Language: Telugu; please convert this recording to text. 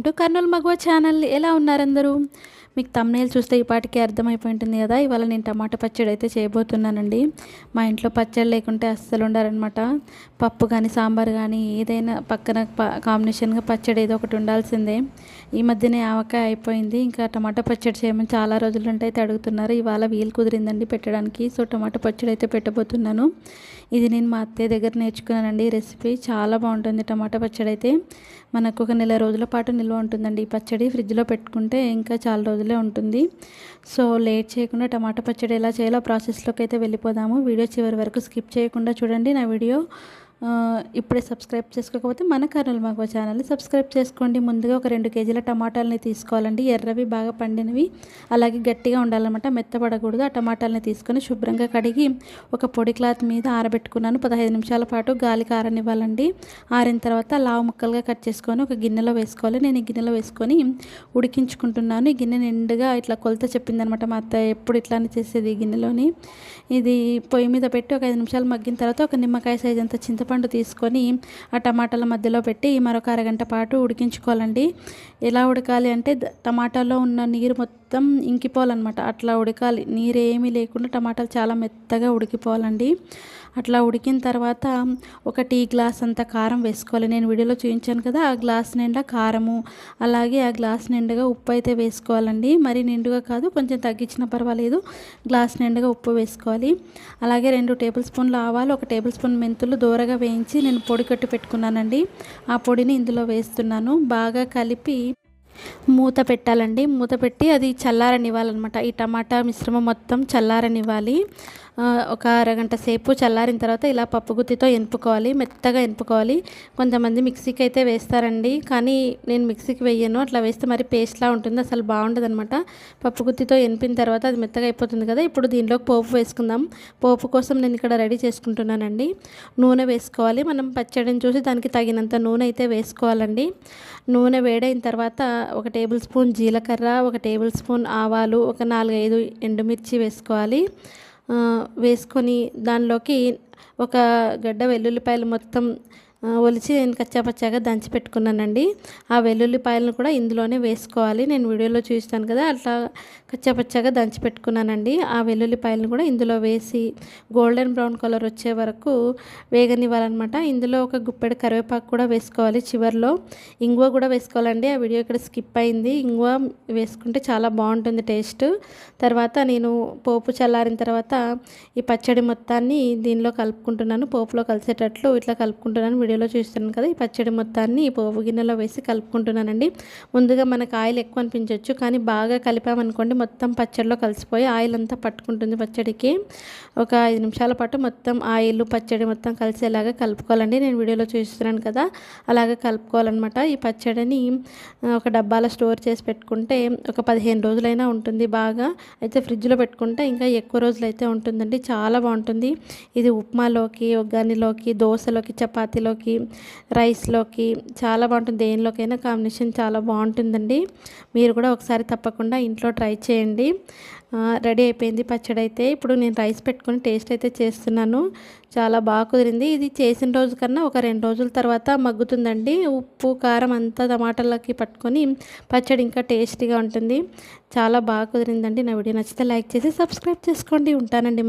Welcome to Kurnool Maguva channel. ఎలా ఉన్నారు అందరూ? మీకు థంబ్‌నెయిల్ చూస్తే ఈ పాటికి అర్థమైపోయి ఉంటుంది కదా. ఇవాళ నేను టమాటా పచ్చడి అయితే చేయబోతున్నానండి. మా ఇంట్లో పచ్చడి లేకుంటే అస్సలు ఉండరనమాట. పప్పు కానీ సాంబార్ కానీ ఏదైనా పక్కన కాంబినేషన్గా పచ్చడి ఏదో ఒకటి ఉండాల్సిందే. ఈ మధ్యనే ఆవకాయ అయిపోయింది, ఇంకా టమాటా పచ్చడి చేయమని చాలా రోజుల నుండి అయితే అడుగుతున్నారు. ఇవాళ వీలు కుదిరిందండి పెట్టడానికి. సో టమాటా పచ్చడి అయితే పెట్టబోతున్నాను. ఇది నేను మా అత్తయ్య దగ్గర నేర్చుకున్నానండి. రెసిపీ చాలా బాగుంటుంది. టమాటా పచ్చడి అయితే మనకు ఒక నెల రోజుల పాటు నిల్వ ఉంటుందండి. ఈ పచ్చడి ఫ్రిడ్జ్లో పెట్టుకుంటే ఇంకా చాలా రోజులే ఉంటుంది. సో లేట్ చేయకుండా టమాటా పచ్చడి ఎలా చేయాలో ప్రాసెస్లోకి అయితే వెళ్ళిపోదాము. వీడియో చివరి వరకు స్కిప్ చేయకుండా చూడండి. నా వీడియో ఇప్పుడే సబ్స్క్రైబ్ చేసుకోకపోతే మన కర్నూలు మగువ ఛానల్ని సబ్స్క్రైబ్ చేసుకోండి. ముందుగా ఒక 2 కేజీల టమాటాలని తీసుకోవాలండి. ఎర్రవి బాగా పండినవి, అలాగే గట్టిగా ఉండాలన్నమాట, మెత్తపడకూడదు. ఆ టమాటాలని తీసుకొని శుభ్రంగా కడిగి ఒక పొడి క్లాత్ మీద ఆరబెట్టుకున్నాను. 15 నిమిషాల పాటు గాలికి ఆరనివ్వాలండి. ఆరిన తర్వాత లావు ముక్కలుగా కట్ చేసుకొని ఒక గిన్నెలో వేసుకోవాలి. నేను ఈ గిన్నెలో వేసుకొని ఉడికించుకుంటున్నాను. ఈ గిన్నె నిండుగా ఇట్లా కొలత చెప్పిందనమాట మా అత్త. ఎప్పుడు ఇట్లానే చేసేది ఈ గిన్నెలోని. ఇది పొయ్యి మీద పెట్టి ఒక 5 నిమిషాలు మగ్గిన తర్వాత ఒక నిమ్మకాయ సైజ్ అంత చింతపండు తీసుకొని ఆ టమాటాల మధ్యలో పెట్టి మరొక అరగంట పాటు ఉడికించుకోవాలండి. ఎలా ఉడకాలి అంటే టమాటాలో ఉన్న నీరు మొత్తం ఇంకిపోవాలన్నమాట. అట్లా ఉడకాలి, నీరు ఏమీ లేకుండా టమాటాలు చాలా మెత్తగా ఉడికిపోవాలండి. అట్లా ఉడికిన తర్వాత ఒక టీ గ్లాస్ అంత కారం వేసుకోవాలి. నేను వీడియోలో చూపించాను కదా, ఆ గ్లాస్ నిండా కారము, అలాగే ఆ గ్లాస్ నిండుగా ఉప్పు అయితే వేసుకోవాలండి. మరి నిండుగా కాదు, కొంచెం తగ్గించినా పర్వాలేదు. గ్లాస్ నిండుగా ఉప్పు వేసుకోవాలి. అలాగే 2 టేబుల్ స్పూన్లు ఆవాలు, 1 టేబుల్ స్పూన్ మెంతులు దోరగా వేయించి నేను పొడి కట్టి పెట్టుకున్నానండి. ఆ పొడిని ఇందులో వేస్తున్నాను. బాగా కలిపి మూత పెట్టాలండి. మూత పెట్టి అది చల్లారనివ్వాలన్నమాట. ఈ టమాటా మిశ్రమం మొత్తం చల్లారనివ్వాలి. ఒక అరగంట సేపు చల్లారిన తర్వాత ఇలా పప్పు గుత్తితో ఎనుపుకోవాలి, మెత్తగా ఎనుపుకోవాలి. కొంతమంది మిక్సీకి అయితే వేస్తారండి, కానీ నేను మిక్సీకి వేయను. అట్లా వేస్తే మరి పేస్ట్లా ఉంటుంది, అసలు బాగుండదు అనమాట. పప్పు గుత్తితో ఎనిపిన తర్వాత అది మెత్తగా అయిపోతుంది కదా. ఇప్పుడు దీనిలోకి పోపు వేసుకుందాం. పోపు కోసం నేను ఇక్కడ రెడీ చేసుకుంటున్నానండి. నూనె వేసుకోవాలి. మనం పచ్చడిని చూసి దానికి తగినంత నూనె అయితే వేసుకోవాలండి. నూనె వేడైన తర్వాత 1 టేబుల్ స్పూన్ జీలకర్ర, 1 టేబుల్ స్పూన్ ఆవాలు, ఒక 4-5 ఎండుమిర్చి వేసుకోవాలి. వేసుకొని దానిలోకి ఒక గడ్డ వెల్లుల్లిపాయలు మొత్తం ఒలిచి నేను కచ్చాపచ్చాగా దంచి పెట్టుకున్నానండి. ఆ వెల్లుల్లిపాయలను కూడా ఇందులోనే వేసుకోవాలి. నేను వీడియోలో చూస్తాను కదా, అట్లా కచ్చాపచ్చాగా దంచి పెట్టుకున్నానండి. ఆ వెల్లుల్లిపాయలను కూడా ఇందులో వేసి గోల్డెన్ బ్రౌన్ కలర్ వచ్చే వరకు వేగనివ్వాలన్నమాట. ఇందులో ఒక గుప్పెడు కరివేపాకు కూడా వేసుకోవాలి. చివరిలో ఇంగువ కూడా వేసుకోవాలండి. ఆ వీడియో ఇక్కడ స్కిప్ అయింది. ఇంగువ వేసుకుంటే చాలా బాగుంటుంది టేస్ట్. తర్వాత నేను పోపు చల్లారిన తర్వాత ఈ పచ్చడి మొత్తాన్ని దీనిలో కలుపుకుంటున్నాను. పోపులో కలిసేటట్లు ఇట్లా కలుపుకుంటున్నాను. వీడియోలో చూస్తున్నాను కదా, ఈ పచ్చడి మొత్తాన్ని ఈ పోపు గిన్నెలో వేసి కలుపుకుంటున్నానండి. ముందుగా మనకు ఆయిల్ ఎక్కువ అనిపించవచ్చు, కానీ బాగా కలిపామనుకోండి మొత్తం పచ్చడిలో కలిసిపోయి ఆయిల్ అంతా పట్టుకుంటుంది పచ్చడికి. ఒక 5 నిమిషాల పాటు మొత్తం ఆయిల్ పచ్చడి మొత్తం కలిసేలాగా కలుపుకోవాలండి. నేను వీడియోలో చూస్తున్నాను కదా, అలాగే కలుపుకోవాలన్నమాట. ఈ పచ్చడిని ఒక డబ్బాలో స్టోర్ చేసి పెట్టుకుంటే ఒక 15 రోజులైనా ఉంటుంది బాగా. అయితే ఫ్రిడ్జ్లో పెట్టుకుంటే ఇంకా ఎక్కువ రోజులు అయితే ఉంటుందండి. చాలా బాగుంటుంది. ఇది ఉప్మాలోకి, ఒగ్గానిలోకి, దోశలోకి, చపాతీలోకి, రైస్లోకి చాలా బాగుంటుంది. దేనిలోకైనా కాంబినేషన్ చాలా బాగుంటుందండి. మీరు కూడా ఒకసారి తప్పకుండా ఇంట్లో ట్రై చేయండి. రెడీ అయిపోయింది పచ్చడి అయితే. ఇప్పుడు నేను రైస్ పెట్టుకొని టేస్ట్ అయితే చేస్తున్నాను. చాలా బాగా కుదిరింది. ఇది చేసిన రోజు కన్నా ఒక 2 రోజుల తర్వాత మగ్గుతుందండి. ఉప్పు కారం అంతా టమాటాలకి పట్టుకొని పచ్చడి ఇంకా టేస్టీగా ఉంటుంది. చాలా బాగా కుదిరిందండి. నా వీడియో నచ్చితే లైక్ చేసి సబ్స్క్రైబ్ చేసుకోండి. ఉంటానండి మరి.